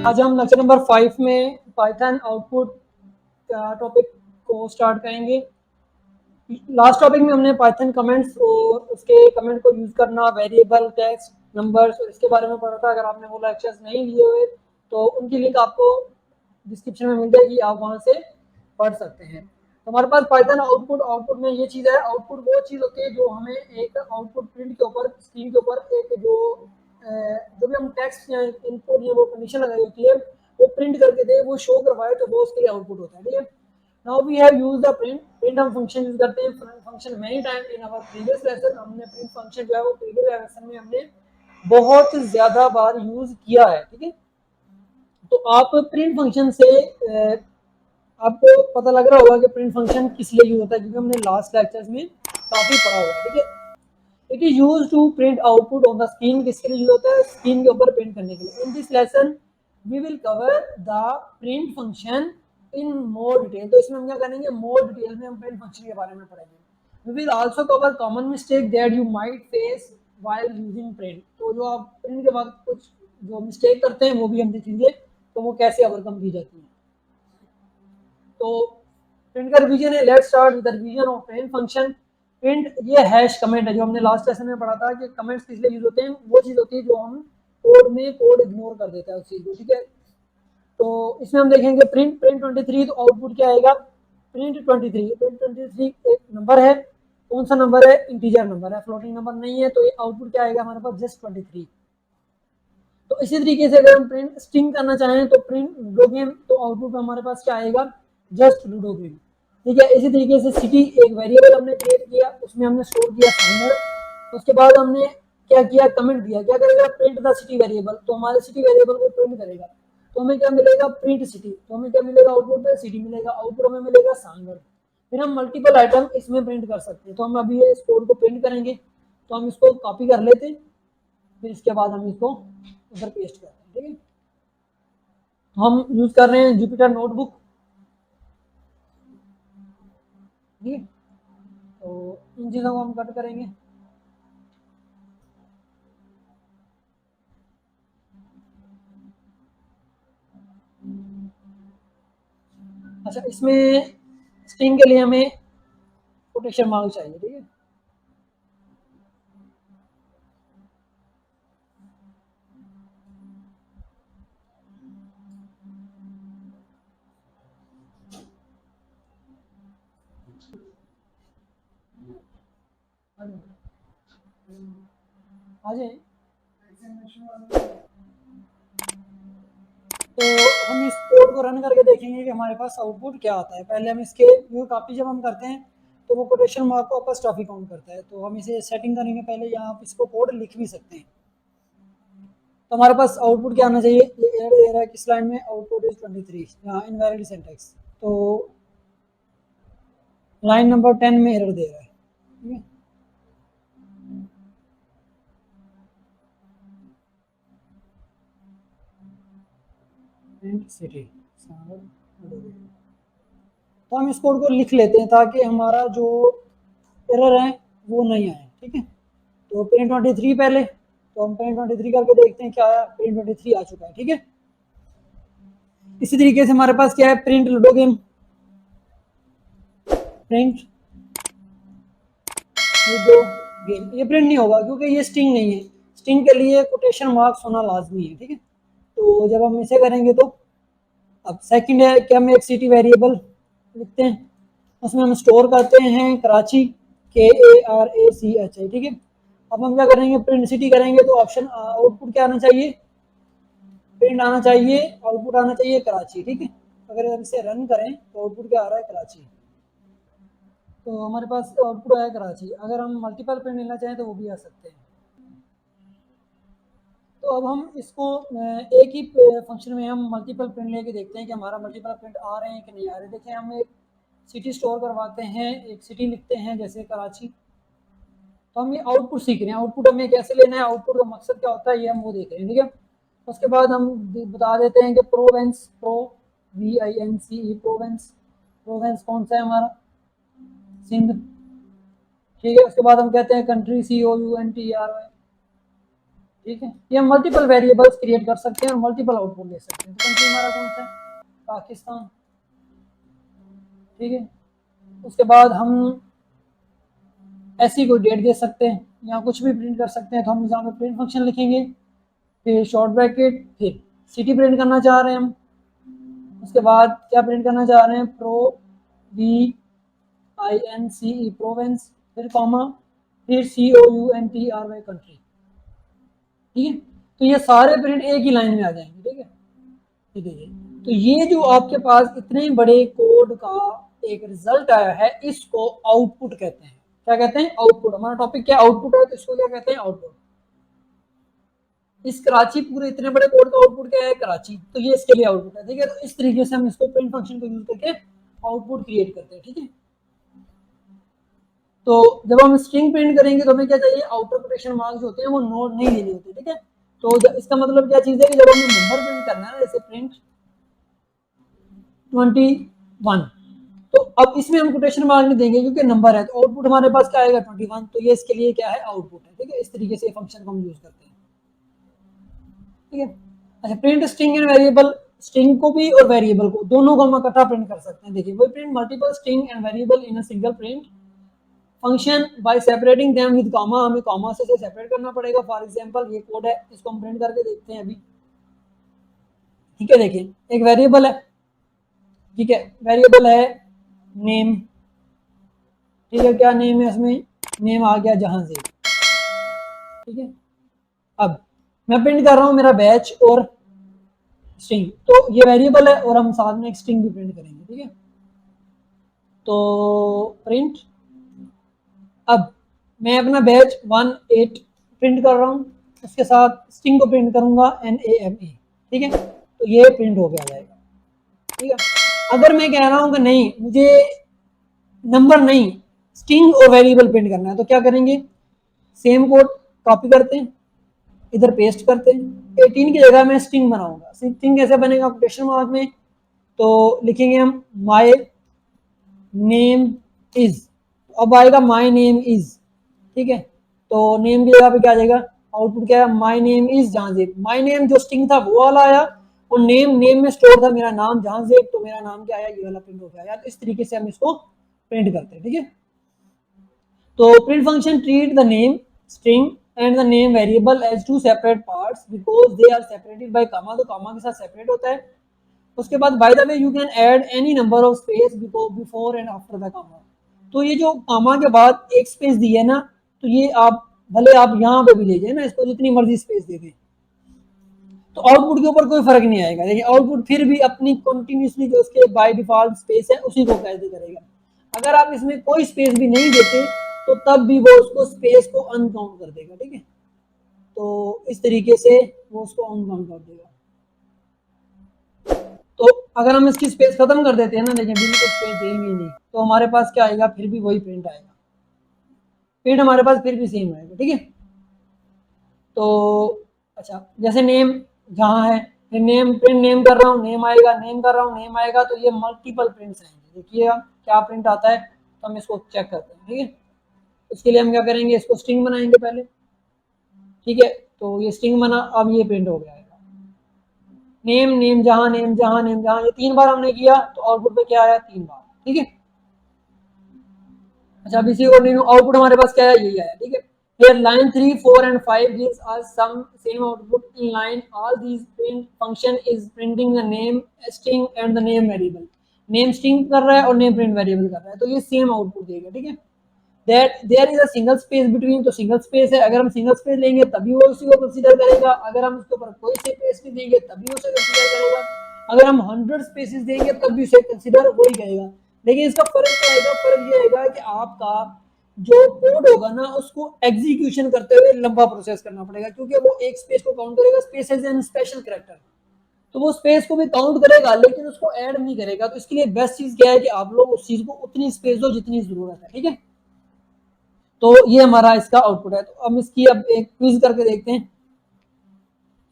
आज हम lecture number 5 में पाइथन आउटपुट टॉपिक को स्टार्ट करेंगे। लास्ट टॉपिक में हमने पाइथन कमेंट्स और उसके कमेंट को यूज़ करना, वेरिएबल, टेक्स्ट, नंबर्स और इसके बारे में पढ़ा था। अगर आपने वो लेक्चर्स नहीं लिए हुए तो उनकी लिंक आपको डिस्क्रिप्शन में मिल जाएगी, आप वहाँ से पढ़ सकते हैं। तो हमारे पास पाइथन आउटपुट में ये चीज़ है। आउटपुट वो चीज़ होती है जो हमें एक आउटपुट प्रिंट के ऊपर, स्क्रीन के ऊपर एक जो भी हम टेक्स्ट या इनपुट या वो कंडीशन लगाई होती है वो प्रिंट करके दे, वो शो करवाए, तो वो उसके लिए आउटपुट होता है। ठीक है। Now we have used the print हम फंक्शन यूज करते हैं। Function many time in our previous lesson हमने प्रिंट फंक्शन जो है वो प्रीवियस लेसन में हमने बहुत ज्यादा बार यूज किया है। ठीक है। तो आप प्रिंट फंक्शन से आपको पता लग रहा होगा कि प्रिंट फंक्शन किस लिए यूज होता है, क्योंकि हमने लास्ट लेक्चर्स में काफी पढ़ा हुआ है। ठीक है। It is use to print output on the screen. किसके लिए यूज होता है? स्क्रीन के ऊपर प्रिंट करने के लिए। In this lesson we will cover the print function in more detail. तो इसमें हम क्या करेंगे, मोर डिटेल में हम प्रिंट फंक्शन के बारे में पढ़ेंगे। We will also cover common mistake that you might face while using print. तो जो आप प्रिंट के बाद कुछ जो मिस्टेक करते हैं वो भी हम देखेंगे, तो वो कैसे ओवरकम की जाती है। तो प्रिंट का रिवीजन है। Let's start with the revision of print function. Print ये हैश कमेंट है जो हमने लास्ट लेसन में पढ़ा था कि कमेंट्स किस लिए यूज होते हैं। वो चीज होती है जो हम कोड में कोड इग्नोर कर देता है उस चीज को। ठीक है। तो इसमें हम देखेंगे प्रिंट 23, तो आउटपुट क्या आएगा? प्रिंट 23 एक नंबर है। कौन सा नंबर है? इंटीजर नंबर है, फ्लोटिंग नंबर नहीं है। तो ये आउटपुट क्या आएगा हमारे पास? जस्ट 23। तो इसी तरीके से अगर हम प्रिंट स्ट्रिंग करना चाहें तो प्रिंट लूडो गेम, तो आउटपुट हमारे पास क्या आएगा? Just ludo game. ठीक है। इसी तरीके से सिटी एक वेरिएबल हमने क्रिएट किया, उसमें हमने स्टोर किया साइनर। उसके बाद हमने क्या किया? कमेंट दिया। क्या करेगा? Print the city variable. तो हमारे सिटी वेरिएबल को प्रिंट करेगा। तो हमें क्या मिलेगा? Print city. तो हमें क्या मिलेगा? आउटपुट में सिटी मिलेगा, आउटपुट हमें मिलेगा सांगर। फिर हम मल्टीपल आइटम इसमें प्रिंट कर सकते हैं। तो हम अभी इस कोड को प्रिंट करेंगे, तो हम इसको कॉपी कर लेते हैं, फिर इसके बाद हम इसको उधर पेस्ट करते हैं। ठीक है। तो हम यूज कर रहे हैं जुपिटर नोटबुक। ठीक है। तो इन चीज़ों को हम कट करेंगे। अच्छा, इसमें स्ट्रिंग के लिए हमें कोटेशन मार्क चाहिए। ठीक है। आ जाए। तो हम इस कोड को रन करके देखेंगे कि हमारे पास आउटपुट क्या आता है। पहले हम इसके व्यू कॉपी जब हम करते हैं तो वो कोटेशन मार्क को अपॉस्ट्रोफी काउंट करता है। तो हम इसे सेटिंग करने के पहले यहाँ आप इसको कोड लिख भी सकते हैं। तो हमारे पास आउटपुट क्या आना चाहिए? ये एरर दे रहा है किस लाइन में? आउटपुट इज 23, यहाँ इनवैलिड सिंटैक्स। तो लाइन नंबर 10 में एरर दे रहा है। ठीक है। सिटी। तो हम इस कोड को लिख लेते हैं ताकि हमारा जो एरर है वो नहीं आए। ठीक है। तो प्रिंट 23 पहले, तो हम प्रिंट 23 करके देखते हैं क्या आया। प्रिंट 23 आ चुका है। ठीक है। इसी तरीके से हमारे पास क्या है? Print ludo game. Print ludo game ये प्रिंट नहीं होगा क्योंकि ये स्ट्रिंग नहीं है। स्ट्रिंग के लिए कोटेशन मार्क्स होना लाजमी है। ठीक है। तो जब हम इसे करेंगे तो अब सेकंड है कि हम एक सिटी वेरिएबल लिखते हैं, उसमें हम स्टोर करते हैं कराची, KARACHI। ठीक है। अब हम क्या करेंगे? प्रिंट सिटी करेंगे तो ऑप्शन आउटपुट क्या आना चाहिए? प्रिंट आना चाहिए, आउटपुट आना चाहिए कराची। ठीक है। अगर हम इसे रन करें तो आउटपुट क्या आ रहा है? कराची। तो हमारे पास आउटपुट आया कराची। अगर हम मल्टीपल प्रिंट लेना चाहें तो वो भी आ सकते हैं। तो अब हम इसको एक ही फंक्शन में हम मल्टीपल प्रिंट लेके देखते हैं कि हमारा मल्टीपल प्रिंट आ रहे हैं कि नहीं आ रहे। देखिए, हम एक सिटी स्टोर करवाते हैं, एक सिटी लिखते हैं जैसे कराची। तो हम ये आउटपुट सीख रहे हैं, आउटपुट हमें कैसे लेना है, आउटपुट का मकसद क्या होता है, ये हम वो देख रहे हैं। ठीक है। उसके बाद हम बता देते हैं कि प्रोवेंस, VINCE, प्रोवेंस। प्रोवेंस कौन सा है हमारा? सिंध। ठीक है। उसके बाद हम कहते हैं कंट्री, COUNTRY। ठीक है। ये हम मल्टीपल वेरिएबल्स क्रिएट कर सकते हैं और मल्टीपल आउटपुट ले सकते हैं। तो कंट्री हमारा कौन सा है, पाकिस्तान, ठीक है। उसके बाद हम ऐसी कोई डेट दे सकते हैं या कुछ भी प्रिंट कर सकते हैं। तो हम यहाँ पे प्रिंट फंक्शन लिखेंगे, फिर शॉर्ट ब्रैकेट, फिर सिटी प्रिंट करना चाह रहे हैं हम। उसके बाद क्या प्रिंट करना चाह रहे हैं, PROVINCE प्रोवेंस, फिर कॉमा, फिर COUNTRY कंट्री, ठीक है। तो ये सारे प्रिंट एक ही लाइन में आ जाएंगे, ठीक है। ठीक है, तो ये जो आपके पास इतने बड़े कोड का एक रिजल्ट आया है, इसको आउटपुट कहते हैं। क्या कहते हैं, आउटपुट। हमारा टॉपिक क्या आउटपुट है, तो इसको क्या कहते हैं, आउटपुट। इस कराची पूरे इतने बड़े कोड का आउटपुट क्या है, कराची, तो ये इसके लिए आउटपुट है, ठीक है। तो इस तरीके से हम इसको प्रिंट फंक्शन को यूज करके आउटपुट क्रिएट करते हैं, ठीक है। तो जब हम स्ट्रिंग प्रिंट करेंगे तो हमें क्या चाहिए, आउटर कोटेशन मार्क्स होते हैं वो नोट नहीं लेने होते, ठीक है। तो इसका मतलब क्या चीज है कि जब हमें नंबर प्रिंट करना है, जैसे प्रिंट 21, तो अब इसमें हम कोटेशन मार्क नहीं देंगे क्योंकि नंबर है, तो आउटपुट हमारे पास क्या आएगा, 21। तो ये इसके लिए क्या है, आउटपुट है, ठीक है। इस तरीके से फंक्शन को हम यूज करते हैं, ठीक है। अच्छा, print string and variable, string को भी और वेरिएबल को दोनों को हम इकट्ठा प्रिंट कर सकते हैं। देखिए, वो print multiple string and variable in a single print function by separating them with comma. हमें कॉमा से सेपरेट करना पड़ेगा। फॉर एग्जांपल ये कोड है, इसको हम प्रिंट करके देखते हैं अभी, ठीक है। देखिए, एक वेरिएबल है, ठीक है, वेरिएबल है नेम, ठीक है। क्या नेम है इसमें, नेम आ गया जहांज़ेब, ठीक है। अब मैं प्रिंट कर रहा हूँ मेरा बैच और स्ट्रिंग, तो ये वेरिएबल है और हम साथ में एक स्ट्रिंग भी प्रिंट करेंगे, ठीक है। तो प्रिंट, अब मैं अपना बैच 18 प्रिंट कर रहा हूँ, उसके साथ स्ट्रिंग को प्रिंट करूंगा NAME, ठीक है। तो ये प्रिंट हो गया जाएगा, ठीक है। अगर मैं कह रहा हूँ कि नहीं, मुझे नंबर नहीं, स्ट्रिंग और वेरिएबल प्रिंट करना है, तो क्या करेंगे, सेम कोड कॉपी करते हैं, इधर पेस्ट करते हैं। 18 की जगह मैं स्ट्रिंग बनाऊंगा। स्ट्रिंग कैसे बनेगा, कोटेशन मार्क में, तो लिखेंगे हम माय नेम इज, अब आएगा माय नेम इज, ठीक है। तो नेम की जगह पे क्या आ जाएगा, आउटपुट क्या है, my name is Jahanzeb. My name जो स्ट्रिंग था वो वाला आया, और नेम, नेम में स्टोर था मेरा नाम जहांज़ेब, तो मेरा नाम क्या आया, ये वाला प्रिंट हो गया। तो इस तरीके से हम इसको प्रिंट करते हैं, ठीक है। तो print function treat the name string and the name variable as two separate parts because they are separated by comma, तो कॉमा के साथ सेपरेट होता है। उसके बाद by the way you can add any number of space before and after the comma. तो ये जो कॉमा के बाद एक स्पेस दी है ना, तो ये आप भले आप यहाँ पे भी ले जाए ना, इसको जितनी मर्जी स्पेस दे दें, तो आउटपुट के ऊपर कोई फर्क नहीं आएगा। देखिए, आउटपुट फिर भी अपनी कंटिन्यूसली जो उसके बाय डिफॉल्ट स्पेस है उसी को कैसे करेगा। अगर आप इसमें कोई स्पेस भी नहीं देते तो तब भी वो उसको स्पेस को अनकाउंट कर देगा, ठीक है। तो इस तरीके से वो उसको अनकाउंट कर देगा। तो अगर हम इसकी स्पेस खत्म कर देते हैं ना, देखिए बिल्कुल स्पेस देंगे नहीं, तो हमारे पास क्या आएगा, फिर भी वही प्रिंट आएगा, प्रिंट हमारे पास फिर भी सेम आएगा, ठीक है। तो अच्छा, जैसे नेम जहाँ है, फिर नेम, प्रिंट नेम कर रहा हूँ, नेम आएगा, नेम कर रहा हूँ, नेम आएगा, तो ये मल्टीपल प्रिंट्स आएंगे। देखिए क्या प्रिंट आता है, तो हम इसको चेक करते हैं, ठीक है। इसके लिए हम क्या करेंगे, इसको स्ट्रिंग बनाएंगे पहले, ठीक है। तो ये स्ट्रिंग बना, अब ये प्रिंट हो गया है नेम, नेम जहाँ, नेम जहाँ, नेम जहाँ, ये 3 बार हमने किया, तो आउटपुट पे क्या आया, 3 बार, ठीक है। अच्छा, अब इसी को आउटपुट हमारे पास क्या है, यही आया, ठीक है। Here line 3, 4 and 5 gives us some same output in line. All these print function is printing the name string and the name variable. Name string कर रहा है और name print variable कर रहा है, तो ये same output देगा, ठीक है। That there is a single space between, तो single space है, अगर हम single space लेंगे तभी वो उसी को कंसीडर करेगा, अगर हम उसके ऊपर कोई स्पेस नहीं देंगे तभी उसे कंसीडर करेगा, अगर हम 100 स्पेसेस देंगे तब भी उसे कंसीडर वही करेगा। लेकिन इसका फर्क क्या आएगा, फर्क ये आएगा कि आपका जो कोड होगा ना, उसको एग्जीक्यूशन करते हुए लंबा प्रोसेस करना पड़ेगा, क्योंकि वो एक स्पेस को काउंट करेगा, space is an special character, तो वो स्पेस को भी काउंट करेगा लेकिन उसको ऐड नहीं करेगा। तो इसके लिए बेस्ट चीज क्या है कि आप लोग उस चीज को उतनी स्पेस दो जितनी जरूरत है, ठीक है। तो ये हमारा इसका आउटपुट है। तो हम इसकी अब एक क्विज करके देखते हैं।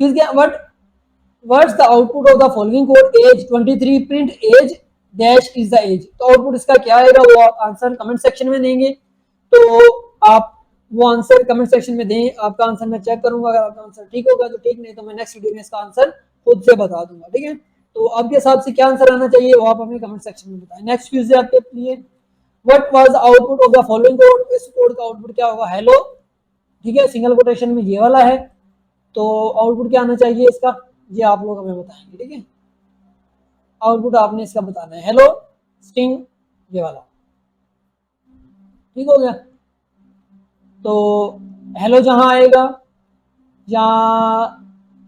क्विज क्या, what's the output of the following code, age 23 print age dash is the age. तो आउटपुट इसका क्या आएगा, वो आंसर कमेंट सेक्शन में देंगे। तो आप वो आंसर कमेंट सेक्शन में दें। आपका आंसर मैं चेक करूंगा, अगर आपका आंसर ठीक होगा तो ठीक, नहीं तो मैं नेक्स्ट वीडियो में इसका आंसर खुद से बता दूंगा। ठीक है, तो आपके हिसाब से क्या आंसर आना चाहिए वो आप हमें कमेंट सेक्शन में बताएं। नेक्स्ट क्विज है आपके लिए, what was the output of the following code. इस कोड का आउटपुट क्या होगा, हेलो। ठीक है, सिंगल कोटेशन में ये वाला है, तो आउटपुट क्या आना चाहिए इसका, ये आप लोग हमें बताएंगे। ठीक है, आउटपुट आपने इसका बताना है, हेलो स्ट्रिंग ये वाला। ठीक हो गया, तो हेलो जहां आएगा, या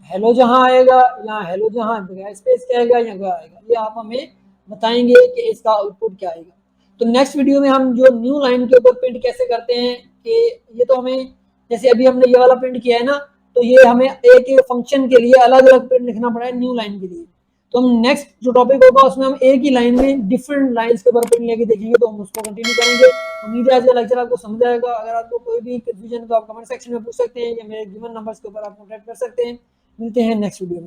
हेलो जहां आएगा, या हेलो जहां बगैर स्पेस के आएगा, या क्या आएगा, ये आप हमें बताएंगे कि इसका आउटपुट क्या आएगा। तो नेक्स्ट वीडियो में हम जो न्यू लाइन के ऊपर प्रिंट कैसे करते हैं, कि ये तो हमें, जैसे अभी हमने ये वाला प्रिंट किया है ना, तो ये हमें एक एक फंक्शन के लिए अलग अलग प्रिंट लिखना पड़ा है न्यू लाइन के लिए। तो हम नेक्स्ट जो टॉपिक होगा उसमें हम एक ही लाइन में डिफरेंट लाइंस के ऊपर प्रिंट लेके देखेंगे, तो हम उसको कंटिन्यू करेंगे। उम्मीद है आज का लेक्चर आपको समझ आएगा। अगर आपको कोई भी कंफ्यूजन है तो आप कमेंट सेक्शन में पूछ सकते हैं, या मेरे गिवन नंबर्स के ऊपर आप कॉन्टैक्ट कर सकते हैं। मिलते हैं नेक्स्ट वीडियो में।